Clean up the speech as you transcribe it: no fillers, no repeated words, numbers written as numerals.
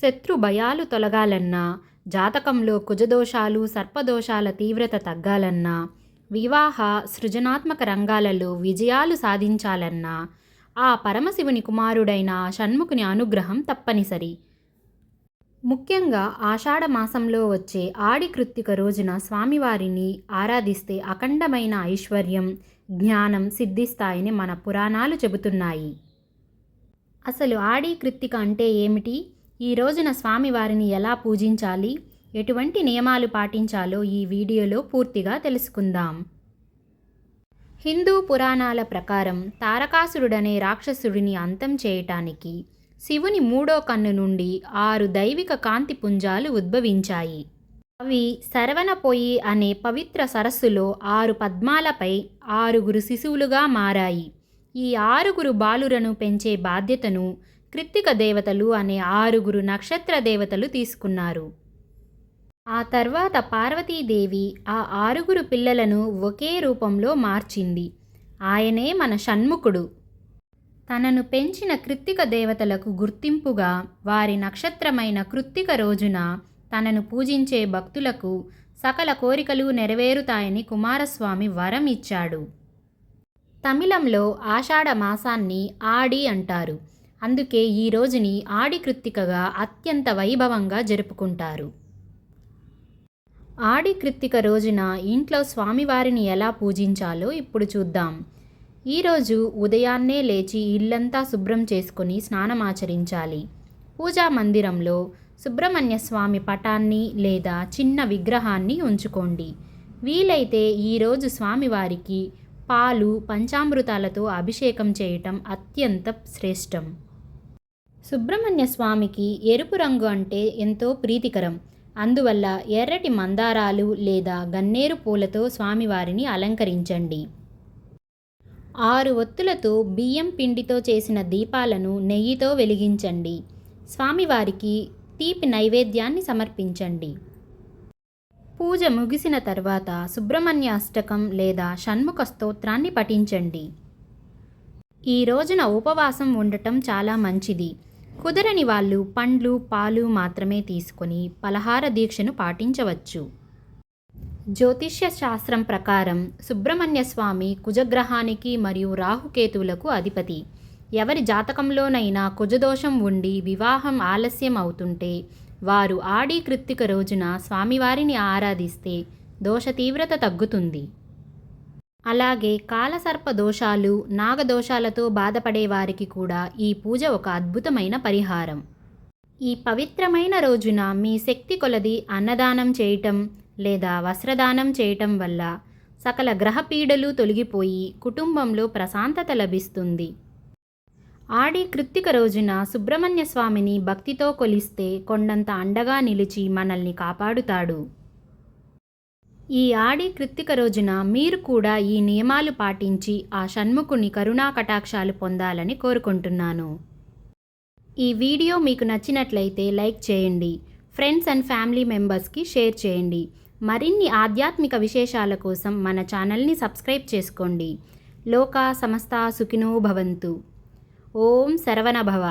శత్రు భయాలు తొలగాలన్నా, జాతకంలో కుజదోషాలు సర్పదోషాల తీవ్రత తగ్గాలన్నా, వివాహ సృజనాత్మక రంగాలలో విజయాలు సాధించాలన్నా ఆ పరమశివుని కుమారుడైన షణ్ముఖుని అనుగ్రహం తప్పనిసరి. ముఖ్యంగా ఆషాఢ మాసంలో వచ్చే ఆడి కృత్తిక రోజున స్వామివారిని ఆరాధిస్తే అఖండమైన ఐశ్వర్యం, జ్ఞానం సిద్ధిస్తాయని మన పురాణాలు చెబుతున్నాయి. అసలు ఆడి కృత్తిక అంటే ఏమిటి? ఈ రోజున స్వామివారిని ఎలా పూజించాలి, ఎటువంటి నియమాలు పాటించాలో ఈ వీడియోలో పూర్తిగా తెలుసుకుందాం. హిందూ పురాణాల ప్రకారం తారకాసురుడనే రాక్షసుడిని అంతం చేయటానికి శివుని మూడో కన్ను నుండి 6 దైవిక కాంతి పుంజాలు ఉద్భవించాయి. అవి శరవణపొయ్యి అనే పవిత్ర సరస్సులో 6 పద్మాలపై 6 శిశువులుగా మారాయి. ఈ 6 బాలురను పెంచే బాధ్యతను కృత్తిక దేవతలు అనే 6 నక్షత్ర దేవతలు తీసుకున్నారు. ఆ తర్వాత పార్వతీదేవి ఆ 6 పిల్లలను ఒకే రూపంలో మార్చింది. ఆయనే మన షణ్ముఖుడు. తనను పెంచిన కృత్తిక దేవతలకు గుర్తింపుగా వారి నక్షత్రమైన కృత్తిక రోజున తనను పూజించే భక్తులకు సకల కోరికలు నెరవేరుతాయని కుమారస్వామి వరం ఇచ్చాడు. తమిళంలో ఆషాఢ మాసాన్ని ఆడి అంటారు. అందుకే ఈ రోజుని ఆడి కృత్తికగా అత్యంత వైభవంగా జరుపుకుంటారు. ఆడి కృత్తిక రోజున ఇంట్లో స్వామివారిని ఎలా పూజించాలో ఇప్పుడు చూద్దాం. ఈరోజు ఉదయాన్నే లేచి ఇల్లంతా శుభ్రం చేసుకొని స్నానమాచరించాలి. పూజా మందిరంలో సుబ్రహ్మణ్య స్వామి పటాన్ని లేదా చిన్న విగ్రహాన్ని ఉంచుకోండి. వీలైతే ఈరోజు స్వామివారికి పాలు పంచామృతాలతో అభిషేకం చేయటం అత్యంత శ్రేష్టం. సుబ్రహ్మణ్య స్వామికి ఎరుపు రంగు అంటే ఎంతో ప్రీతికరం. అందువల్ల ఎర్రటి మందారాలు లేదా గన్నేరు పూలతో స్వామివారిని అలంకరించండి. 6 ఒత్తులతో బియ్యం పిండితో చేసిన దీపాలను నెయ్యితో వెలిగించండి. స్వామివారికి తీపి నైవేద్యాన్ని సమర్పించండి. పూజ ముగిసిన తర్వాత సుబ్రహ్మణ్య అష్టకం లేదా షణ్ముఖ స్తోత్రాన్ని పఠించండి. ఈ రోజున ఉపవాసం ఉండటం చాలా మంచిది. కుదరని వాళ్ళు పండ్లు పాలు మాత్రమే తీసుకొని పలహార దీక్షను పాటించవచ్చు. జ్యోతిష్య శాస్త్రం ప్రకారం సుబ్రహ్మణ్య స్వామి కుజగ్రహానికి మరియు రాహుకేతువులకు అధిపతి. ఎవరి జాతకంలోనైనా కుజదోషం ఉండి వివాహం ఆలస్యం అవుతుంటే వారు ఆడి కృత్తిక రోజున స్వామివారిని ఆరాధిస్తే దోష తీవ్రత తగ్గుతుంది. అలాగే కాలసర్ప దోషాలు, నాగదోషాలతో బాధపడే వారికి కూడా ఈ పూజ ఒక అద్భుతమైన పరిహారం. ఈ పవిత్రమైన రోజున మీ శక్తి కొలది అన్నదానం చేయటం లేదా వస్త్రదానం చేయటం వల్ల సకల గ్రహపీడలు తొలగిపోయి కుటుంబంలో ప్రశాంతత లభిస్తుంది. ఆడి కృత్తిక రోజున సుబ్రహ్మణ్య స్వామిని భక్తితో కొలిస్తే కొండంత అండగా నిలిచి మనల్ని కాపాడుతాడు. ఈ ఆడి కృత్తిక రోజున మీరు కూడా ఈ నియమాలు పాటించి ఆ షణ్ముఖుని కరుణా కటాక్షాలు పొందాలని కోరుకుంటున్నాను. ఈ వీడియో మీకు నచ్చినట్లయితే లైక్ చేయండి. ఫ్రెండ్స్ అండ్ ఫ్యామిలీ మెంబర్స్కి షేర్ చేయండి. మరిన్ని ఆధ్యాత్మిక విశేషాల కోసం మన ఛానల్ని సబ్స్క్రైబ్ చేసుకోండి. లోకా సమస్తా సుఖినో భవంతు. ఓం శరవణ భవ.